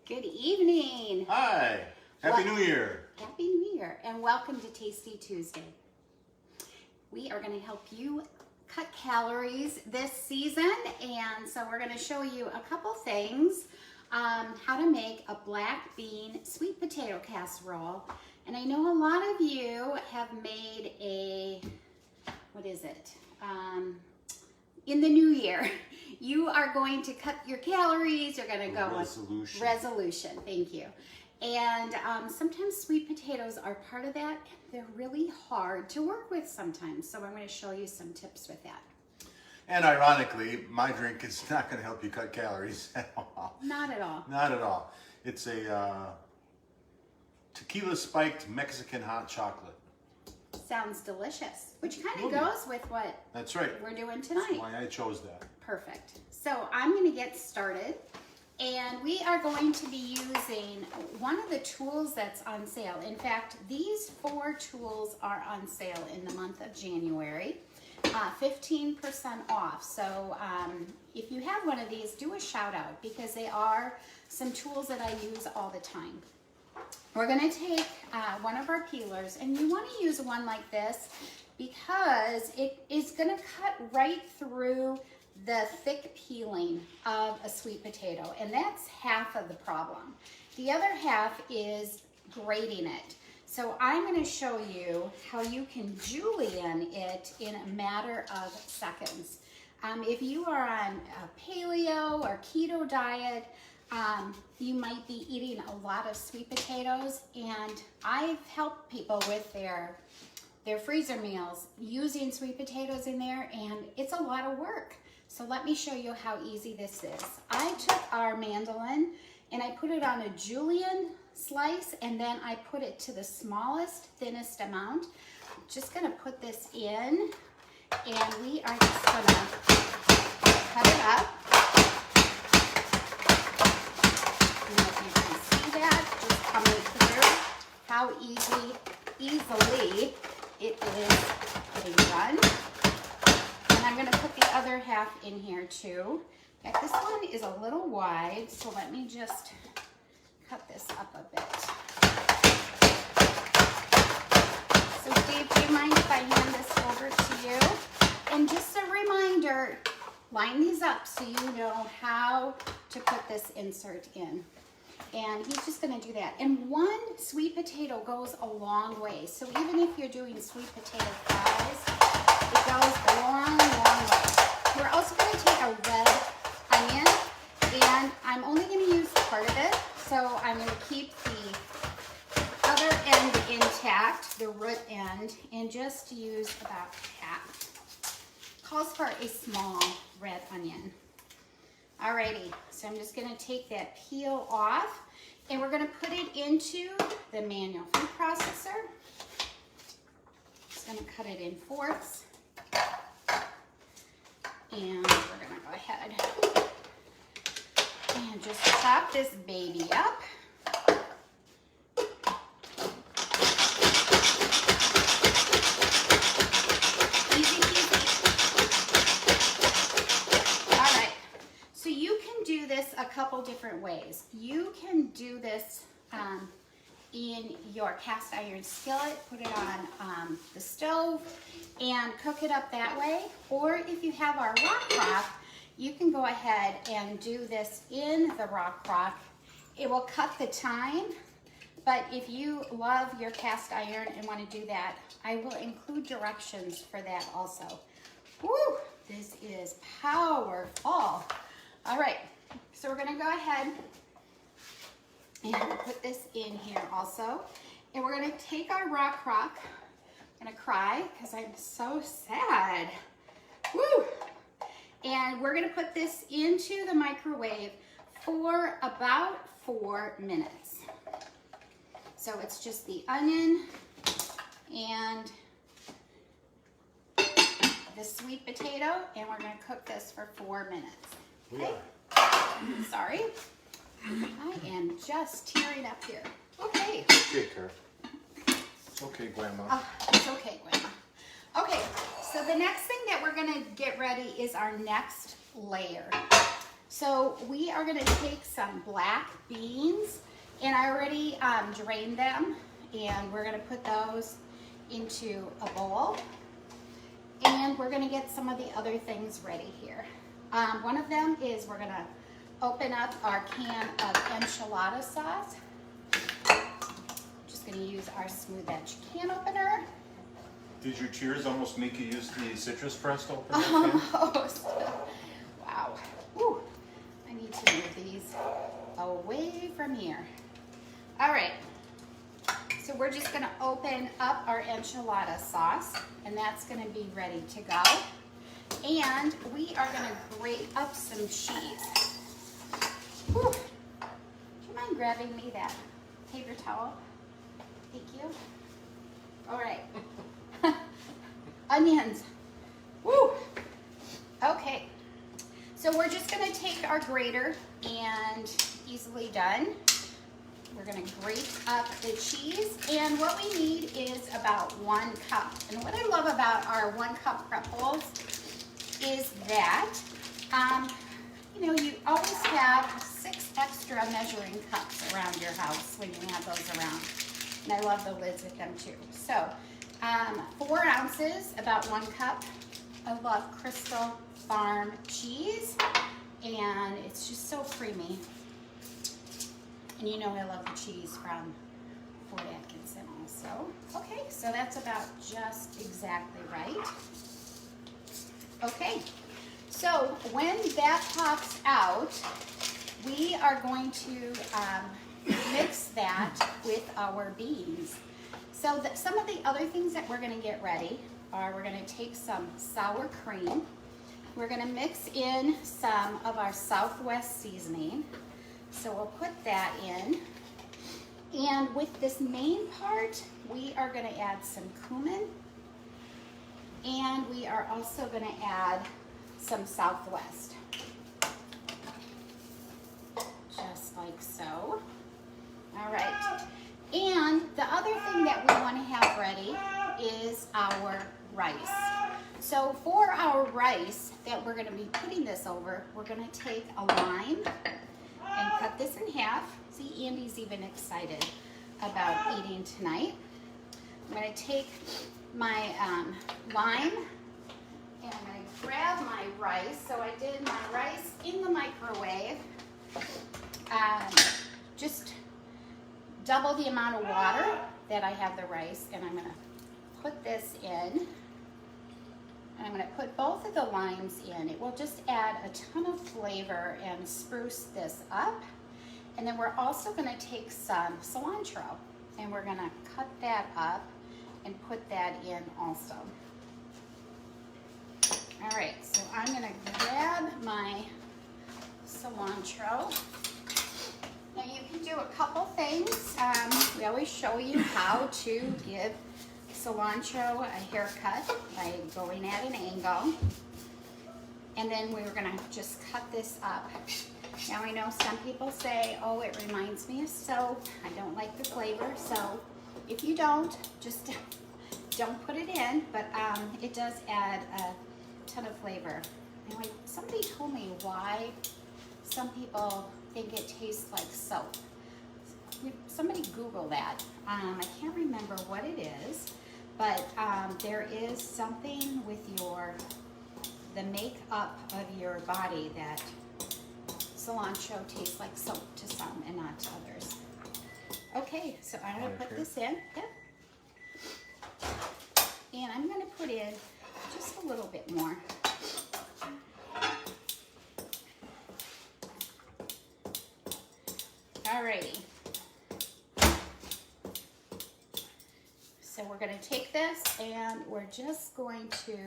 Good evening. Hi. Happy New Year. Happy New Year and welcome to Tasty Tuesday. We are going to help you cut calories this season, and so we're going to show you a couple things. How to make a black bean sweet potato casserole. And I know a lot of you have made a, what is it? In the new year, you are going to cut your calories. You're going to go resolution. Thank you. And sometimes sweet potatoes are part of that. They're really hard to work with sometimes. So I'm going to show you some tips with that. And ironically, my drink is not going to help you cut calories at all. Not at all. Not at all. It's a tequila spiked Mexican hot chocolate. Sounds delicious, which kind of goes with what we're doing tonight. That's why I chose that. Perfect. So I'm going to get started, and we are going to be using one of the tools that's on sale. In fact, these 4 tools are on sale in the month of January. 15% off. So if you have one of these, do a shout out because they are some tools that I use all the time. We're going to take one of our peelers, and you want to use one like this because it is going to cut right through the thick peeling of a sweet potato, and that's half of the problem. The other half is grating it. So I'm going to show you how you can julienne it in a matter of seconds. If you are on a paleo or keto diet, you might be eating a lot of sweet potatoes, and I've helped people with their freezer meals using sweet potatoes in there, and it's a lot of work. So let me show you how easy this is. I took our mandolin and I put it on a julienne slice, and then I put it to the smallest, thinnest amount. I'm just gonna put this in, and we are just gonna cut it up. And if you can see that, just coming through, how easily it is getting done. And I'm gonna put the other half in here too. In fact, this one is a little wide, so let me just cut this up a bit. So Dave, do you mind if I hand this over to you? And just a reminder, line these up so you know how to put this insert in. And he's just gonna do that. And one sweet potato goes a long way. So even if you're doing sweet potato fries, it goes a long, long way. We're also gonna take a red onion, and I'm only gonna use part of it. So I'm going to keep the other end intact, the root end, and just use about half. Calls for a small red onion. Alrighty, so I'm just going to take that peel off, and we're going to put it into the manual food processor. Just going to cut it in fourths, and we're going to go ahead and just chop this baby up. Easy peasy. All right, so you can do this a couple different ways. You can do this in your cast iron skillet, put it on the stove and cook it up that way. Or if you have our rock crock, you can go ahead and do this in the rock crock. It will cut the time, but if you love your cast iron and want to do that, I will include directions for that also. Woo, this is powerful. All right, so we're gonna go ahead and put this in here also. And we're gonna take our rock crock. I'm gonna cry because I'm so sad. Woo! And we're gonna put this into the microwave for about 4 minutes. So it's just the onion and the sweet potato, and we're gonna cook this for 4 minutes. Okay? Sorry, I am just tearing up here. Okay. Okay, Kurt. It's okay, Grandma. It's okay, Grandma. Okay, so the next thing that we're gonna get ready is our next layer. So we are gonna take some black beans, and I already drained them, and we're gonna put those into a bowl. And we're gonna get some of the other things ready here. One of them is we're gonna open up our can of enchilada sauce. Just gonna use our smooth edge can opener. Did your cheers almost make you use the citrus press to open that can? Almost. Wow. Whew. I need to move these away from here. All right. So we're just gonna open up our enchilada sauce, and that's gonna be ready to go. And we are gonna grate up some cheese. Whew. Do you mind grabbing me that paper towel? Thank you. All right. Onions. Woo. Okay. So we're just gonna take our grater, and easily done. We're gonna grate up the cheese, and what we need is about 1 cup. And what I love about our 1 cup prep bowls is that, you know, you always have 6 extra measuring cups around your house when you have those around. And I love the lids with them too. So 4 ounces, about 1 cup. I love Crystal Farm cheese, and it's just so creamy. And you know I love the cheese from Fort Atkinson also. Okay, so that's about just exactly right. Okay, so when that pops out, we are going to mix that with our beans. So some of the other things that we're gonna get ready are we're gonna take some sour cream. We're gonna mix in some of our Southwest seasoning. So we'll put that in. And with this main part, we are gonna add some cumin. And we are also gonna add some Southwest. Just like so. All right. And the other thing that we wanna have ready is our rice. So for our rice that we're gonna be putting this over, we're gonna take a lime and cut this in half. See, Andy's even excited about eating tonight. I'm gonna take my lime, and I'm gonna grab my rice. So I did my rice in the microwave. Just double the amount of water that I have the rice, and I'm gonna put this in. And I'm gonna put both of the limes in. It will just add a ton of flavor and spruce this up. And then we're also gonna take some cilantro, and we're gonna cut that up and put that in also. All right, so I'm gonna grab my cilantro. Now you can do a couple things. We always show you how to give cilantro a haircut by going at an angle. And then we're gonna just cut this up. Now I know some people say, oh, it reminds me of soap. I don't like the flavor. So if you don't, just don't put it in, but it does add a ton of flavor. Anyway, somebody told me why some people think it tastes like soap. Somebody Google that. I can't remember what it is, but there is something with the makeup of your body that cilantro tastes like soap to some and not to others. Okay, so I'm gonna put this in. Yep. And I'm gonna put in just a little bit more. Alrighty. So we're gonna take this, and we're just going to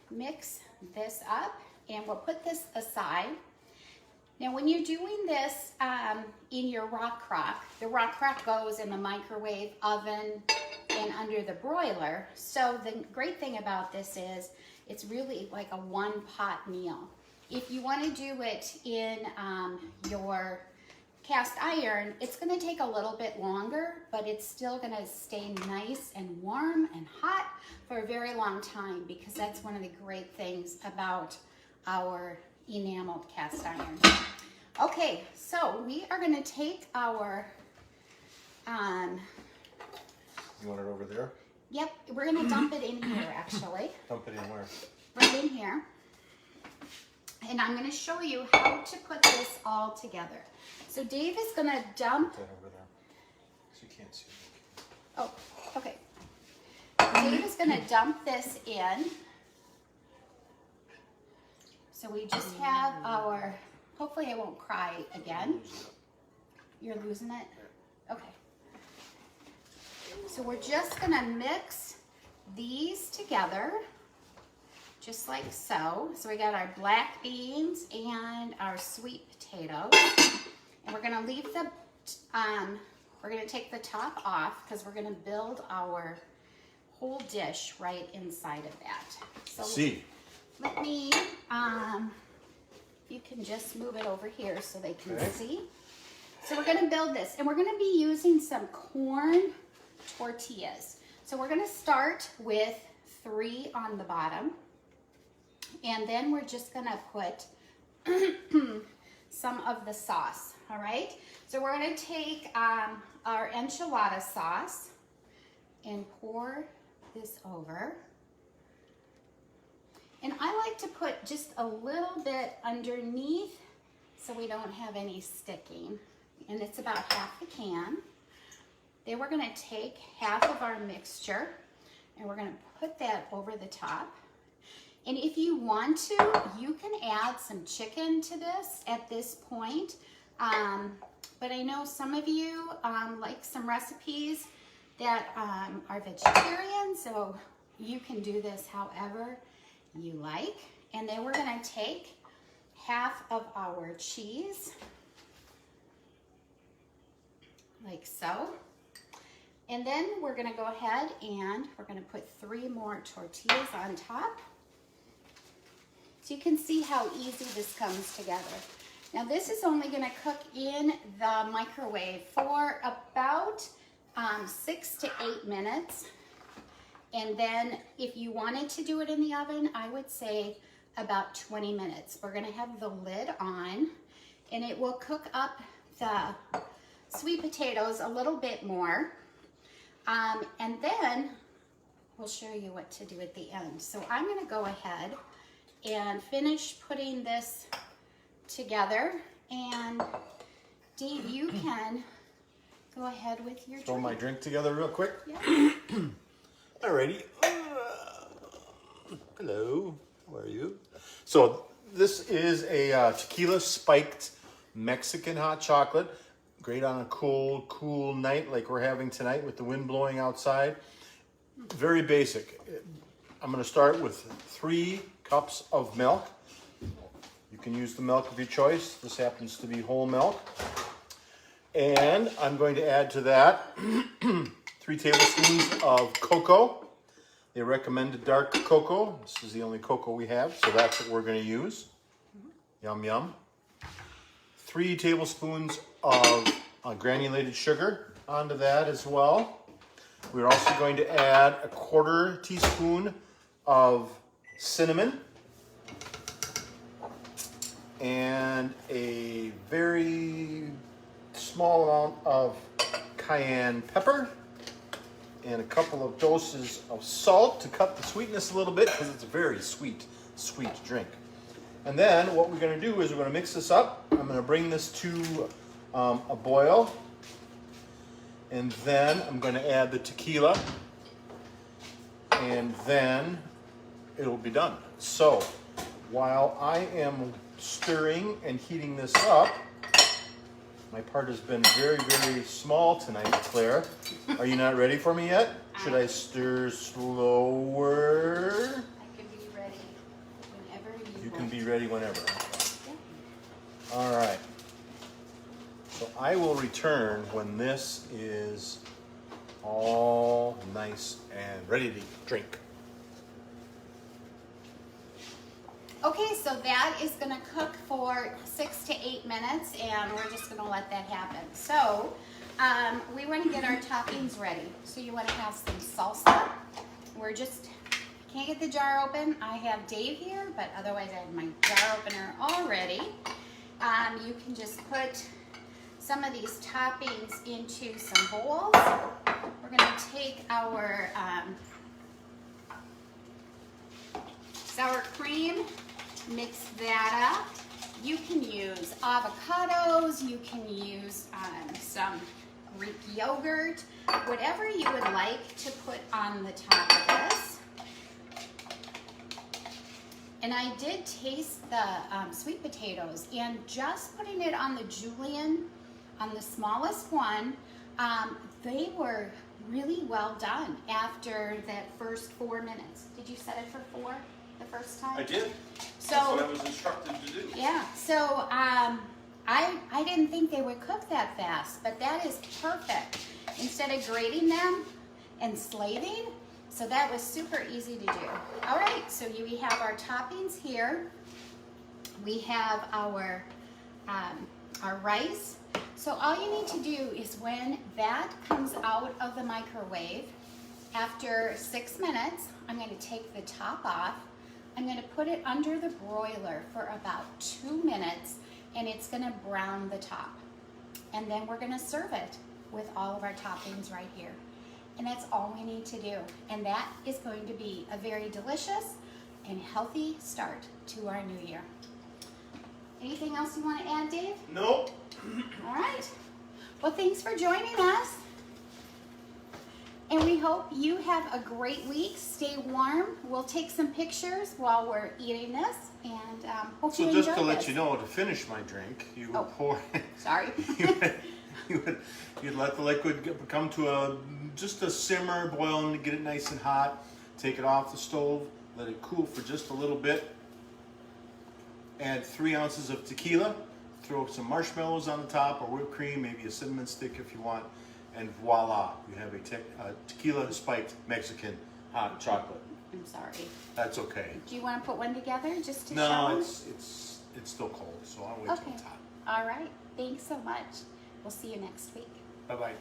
mix this up, and we'll put this aside. Now when you're doing this in your rock crock, the rock crock goes in the microwave oven and under the broiler. So the great thing about this is it's really like a one-pot meal. If you want to do it in your cast iron, it's going to take a little bit longer, but it's still going to stay nice and warm and hot for a very long time, because that's one of the great things about our enameled cast iron. Okay, so we are going to take our, You want it over there? yep, we're going to dump it in here actually. Dump it in where? Right in here. And I'm going to show you how to put this all together. So Dave is going to dump. Put that over there. So you can't see it. Oh, okay. Dave is going to dump this in. So we just have our, hopefully I won't cry again. You're losing it? Okay. So we're just going to mix these together. Just like so. So we got our black beans and our sweet potatoes. And we're gonna leave the, we're gonna take the top off because we're gonna build our whole dish right inside of that. So See. let me, you can just move it over here so they can see. So we're gonna build this and we're gonna be using some corn tortillas. So we're gonna start with 3 on the bottom. And then we're just gonna put some of the sauce, all right? So we're gonna take our enchilada sauce and pour this over. And I like to put just a little bit underneath so we don't have any sticking. And it's about half a can. Then we're gonna take half of our mixture and we're gonna put that over the top. And if you want to, you can add some chicken to this at this point. But I know some of you like some recipes that are vegetarian, so you can do this however you like. And then we're gonna take half of our cheese, like so. And then we're gonna go ahead and we're gonna put 3 more tortillas on top. So you can see how easy this comes together. Now this is only gonna cook in the microwave for about 6 to 8 minutes. And then if you wanted to do it in the oven, I would say about 20 minutes. We're gonna have the lid on and it will cook up the sweet potatoes a little bit more. And then we'll show you what to do at the end. So I'm gonna go ahead and finish putting this together. And Dave, you can go ahead with your Throw drink. my drink together real quick. Yeah. Alrighty. Hello. How are you? So this is a tequila spiked Mexican hot chocolate. Great on a cool night like we're having tonight with the wind blowing outside. Very basic. I'm going to start with 3 cups of milk. You can use the milk of your choice. This happens to be whole milk. And I'm going to add to that 3 tablespoons of cocoa. They recommended dark cocoa. This is the only cocoa we have, so that's what we're going to use. Yum, yum. 3 tablespoons of granulated sugar onto that as well. We're also going to add a 1/4 teaspoon of cinnamon and a very small amount of cayenne pepper and a couple of doses of salt to cut the sweetness a little bit because it's a very sweet drink. And then what we're going to do is we're going to mix this up. I'm going to bring this to a boil. And then I'm going to add the tequila. And then it'll be done. So while I am stirring and heating this up, my part has been very small tonight, Claire. Are you not ready for me yet? Should I stir slower? I can be ready whenever you You want. can be ready whenever. Yeah. All right. So I will return when this is all nice and ready to drink. Okay, so that is gonna cook for 6 to 8 minutes and we're just gonna let that happen. So we wanna get our toppings ready. So you wanna have some salsa. We're just can't get the jar open, I have Dave here, but otherwise I have my jar opener already. You can just put some of these toppings into some bowls. We're going to take our sour cream, mix that up. You can use avocados, you can use some Greek yogurt, whatever you would like to put on the top of this. And I did taste the sweet potatoes, and just putting it on the julienne, on the smallest one, they were really well done after that first 4 minutes. Did you set it for 4 the first time? I did. So, that's what I was instructed to do. Yeah, so I didn't think they would cook that fast, but that is perfect. Instead of grating them and slaving, so that was super easy to do. All right, so we have our toppings here. We have our rice. So all you need to do is when that comes out of the microwave, after 6 minutes, I'm going to take the top off. I'm going to put it under the broiler for about 2 minutes, and it's going to brown the top. And then we're going to serve it with all of our toppings right here. And that's all we need to do. And that is going to be a very delicious and healthy start to our new year. Anything else you want to add, Dave? Nope. All right. Well, thanks for joining us. And we hope you have a great week. Stay warm. We'll take some pictures while we're eating this, and hope you enjoy this. So just to let you know, to finish my drink, you would pour. Sorry. You'd let the liquid come to just a simmer, boil, and get it nice and hot. Take it off the stove. Let it cool for just a little bit. Add 3 ounces of tequila. Throw some marshmallows on the top, or whipped cream, maybe a cinnamon stick if you want. And voila, you have a tequila spiked Mexican hot chocolate. I'm sorry. That's okay. Do you want to put one together just to show? No, it's still cold, so I'll wait till it's hot. All right. Thanks so much. We'll see you next week. Bye-bye.